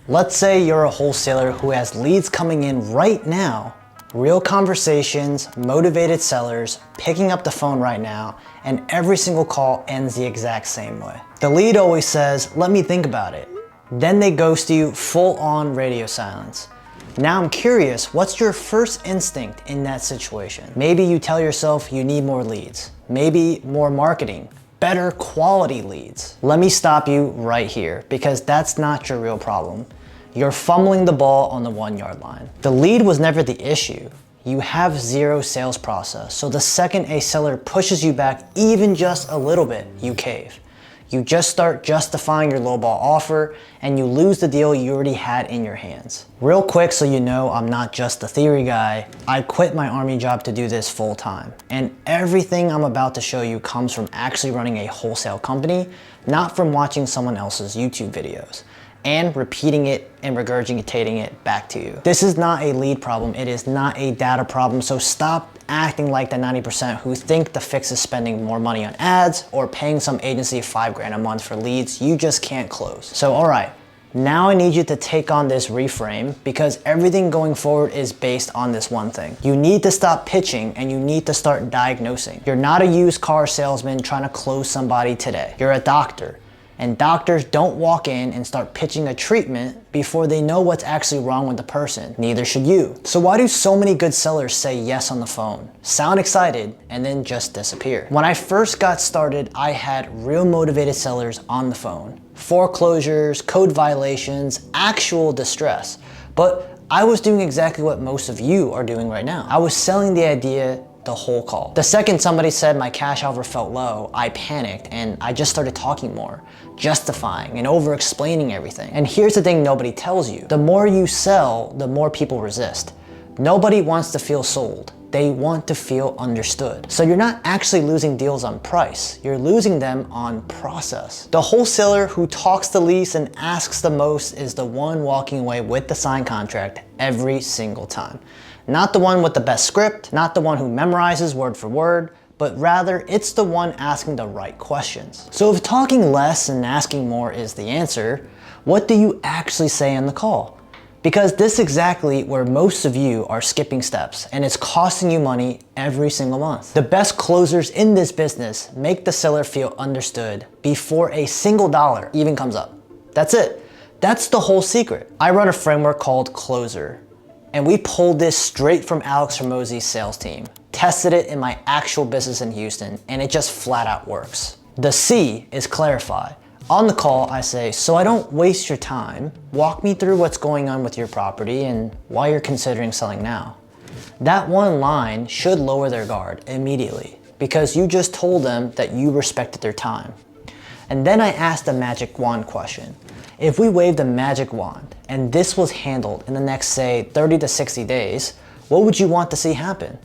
Let's say you're a wholesaler who has leads coming in right now, real conversations, motivated sellers, picking up the phone right now, and every single call ends the exact same way. The lead always says, "Let me think about it." Then they ghost you, full on radio silence. Now I'm curious, what's your first instinct in that situation? Maybe you tell yourself you need more leads, maybe more marketing, better quality leads. Let me stop you right here, because that's not your real problem. You're fumbling the ball on the 1-yard line. The lead was never the issue. You have zero sales process, so the second a seller pushes you back even just a little bit, you cave. You just start justifying your lowball offer and you lose the deal you already had in your hands. Real quick, so you know I'm not just a theory guy, I quit my army job to do this full time. And everything I'm about to show you comes from actually running a wholesale company, not from watching someone else's YouTube videos and repeating it and regurgitating it back to you. This is not a lead problem, it is not a data problem, so stop acting like the 90% who think the fix is spending more money on ads or paying some agency $5 grand a month for leads you just can't close. So all right, now I need you to take on this reframe, because everything going forward is based on this one thing. You need to stop pitching and you need to start diagnosing. You're not a used car salesman trying to close somebody today. You're a doctor. And doctors don't walk in and start pitching a treatment before they know what's actually wrong with the person. Neither should you. So why do so many good sellers say yes on the phone, sound excited, and then just disappear? When I first got started, I had real motivated sellers on the phone. Foreclosures, code violations, actual distress. But I was doing exactly what most of you are doing right now. I was selling the idea the whole call. The second somebody said my cash offer felt low, I panicked and I just started talking more, justifying and over explaining everything. And here's the thing nobody tells you. The more you sell, the more people resist. Nobody wants to feel sold. They want to feel understood. So you're not actually losing deals on price, you're losing them on process. The wholesaler who talks the least and asks the most is the one walking away with the signed contract every single time. Not the one with the best script, not the one who memorizes word for word, but rather it's the one asking the right questions. So if talking less and asking more is the answer, what do you actually say on the call? Because this is exactly where most of you are skipping steps, and it's costing you money every single month. The best closers in this business make the seller feel understood before a single dollar even comes up. That's it. That's the whole secret. I run a framework called Closer, and we pulled this straight from Alex Hormozi's sales team, tested it in my actual business in Houston, and it just flat out works. The C is clarify. On the call, I say, so I don't waste your time, walk me through what's going on with your property and why you're considering selling now. That one line should lower their guard immediately, because you just told them that you respected their time. And then I asked the magic wand question. If we waved a magic wand and this was handled in the next, say, 30 to 60 days, what would you want to see happen?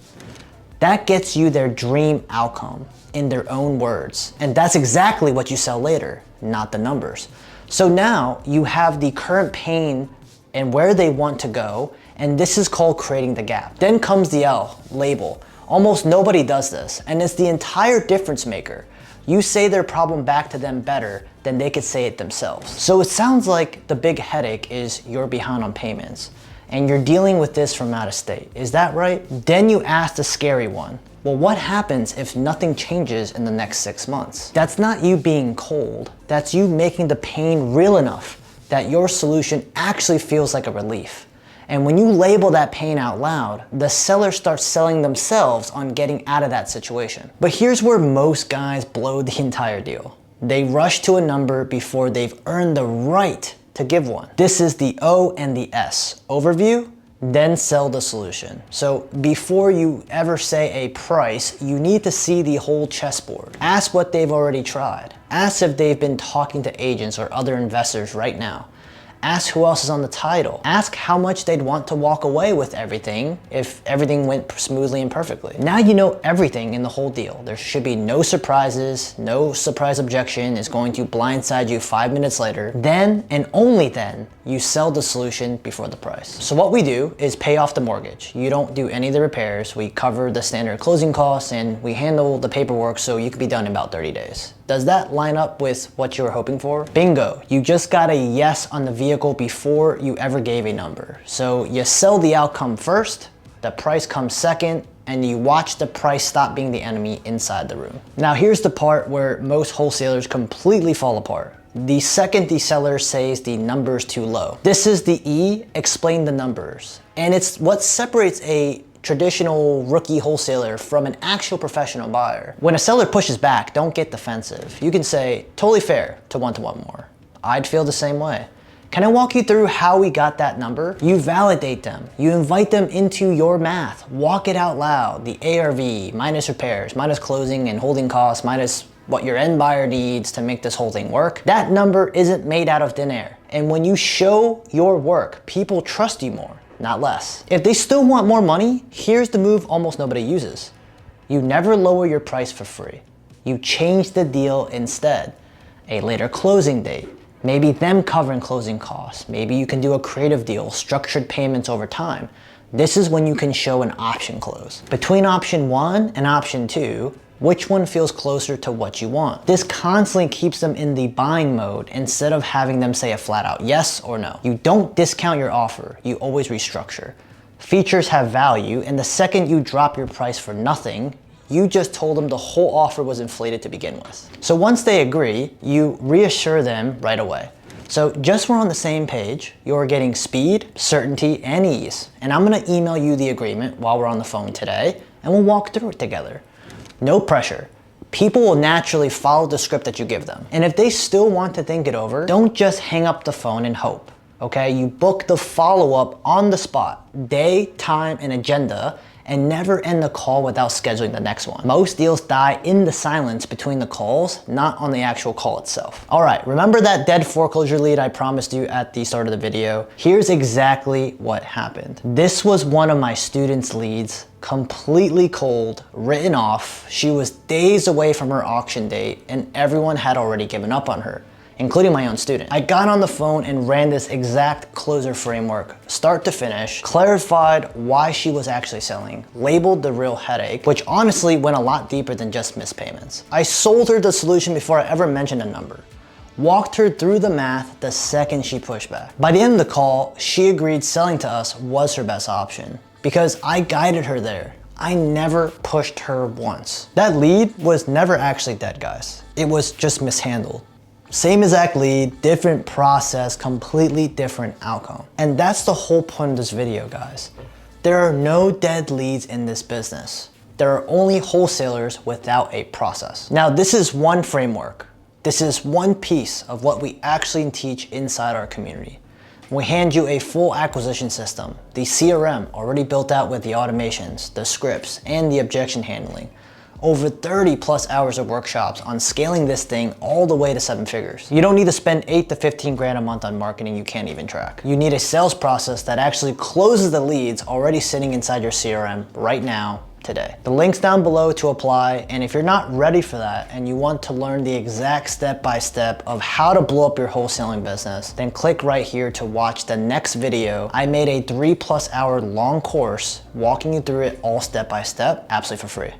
That gets you their dream outcome in their own words. And that's exactly what you sell later, not the numbers. So now you have the current pain and where they want to go, and this is called creating the gap. Then comes the L, label. Almost nobody does this, and it's the entire difference maker. You say their problem back to them better than they could say it themselves. So it sounds like the big headache is you're behind on payments and you're dealing with this from out of state. Is that right? Then you ask the scary one. Well, what happens if nothing changes in the next 6 months? That's not you being cold. That's you making the pain real enough that your solution actually feels like a relief. And when you label that pain out loud, the seller starts selling themselves on getting out of that situation. But here's where most guys blow the entire deal. They rush to a number before they've earned the right to give one. This is the O and the S. Overview, then sell the solution. So before you ever say a price, you need to see the whole chessboard. Ask what they've already tried. Ask if they've been talking to agents or other investors right now. Ask who else is on the title. Ask how much they'd want to walk away with everything if everything went smoothly and perfectly. Now you know everything in the whole deal. There should be no surprises, no surprise objection is going to blindside you 5 minutes later. Then and only then you sell the solution before the price. So what we do is pay off the mortgage. You don't do any of the repairs. We cover the standard closing costs and we handle the paperwork so you could be done in about 30 days. Does that line up with what you were hoping for? Bingo, you just got a yes on the vehicle before you ever gave a number. So you sell the outcome first, the price comes second, and you watch the price stop being the enemy inside the room. Now here's the part where most wholesalers completely fall apart. The second the seller says the number's too low. This is the E, explain the numbers. And it's what separates a traditional rookie wholesaler from an actual professional buyer. When a seller pushes back, don't get defensive. You can say, totally fair to one more. I'd feel the same way. Can I walk you through how we got that number? You validate them. You invite them into your math. Walk it out loud. The ARV, minus repairs, minus closing and holding costs, minus what your end buyer needs to make this whole thing work. That number isn't made out of thin air. And when you show your work, people trust you more, not less. If they still want more money, here's the move almost nobody uses. You never lower your price for free. You change the deal instead. A later closing date, maybe them covering closing costs. Maybe you can do a creative deal, structured payments over time. This is when you can show an option close. Between option 1 and option 2, which one feels closer to what you want? This constantly keeps them in the buying mode instead of having them say a flat out yes or no. You don't discount your offer, you always restructure. Features have value, and the second you drop your price for nothing, you just told them the whole offer was inflated to begin with. So once they agree, you reassure them right away. So just so we're on the same page, you're getting speed, certainty, and ease. And I'm gonna email you the agreement while we're on the phone today, and we'll walk through it together. No pressure. People will naturally follow the script that you give them. And if they still want to think it over, don't just hang up the phone and hope, okay? You book the follow-up on the spot, day, time, and agenda, and never end the call without scheduling the next one. Most deals die in the silence between the calls, not on the actual call itself. All right, remember that dead foreclosure lead I promised you at the start of the video? Here's exactly what happened. This was one of my students' leads, completely cold, written off. She was days away from her auction date, and everyone had already given up on her, including my own student. I got on the phone and ran this exact closer framework, start to finish, clarified why she was actually selling, labeled the real headache, which honestly went a lot deeper than just missed payments. I sold her the solution before I ever mentioned a number. Walked her through the math the second she pushed back. By the end of the call, she agreed selling to us was her best option because I guided her there. I never pushed her once. That lead was never actually dead, guys. It was just mishandled. Same exact lead, different process, completely different outcome. And that's the whole point of this video, guys. There are no dead leads in this business. There are only wholesalers without a process. Now, this is one framework. This is one piece of what we actually teach inside our community. We hand you a full acquisition system, the CRM already built out with the automations, the scripts, and the objection handling. Over 30 plus hours of workshops on scaling this thing all the way to 7 figures. You don't need to spend 8 to 15 grand a month on marketing you can't even track. You need a sales process that actually closes the leads already sitting inside your CRM right now, today. The link's down below to apply, and if you're not ready for that and you want to learn the exact step-by-step of how to blow up your wholesaling business, then click right here to watch the next video. I made a 3+ hour long course walking you through it all step by step, absolutely for free.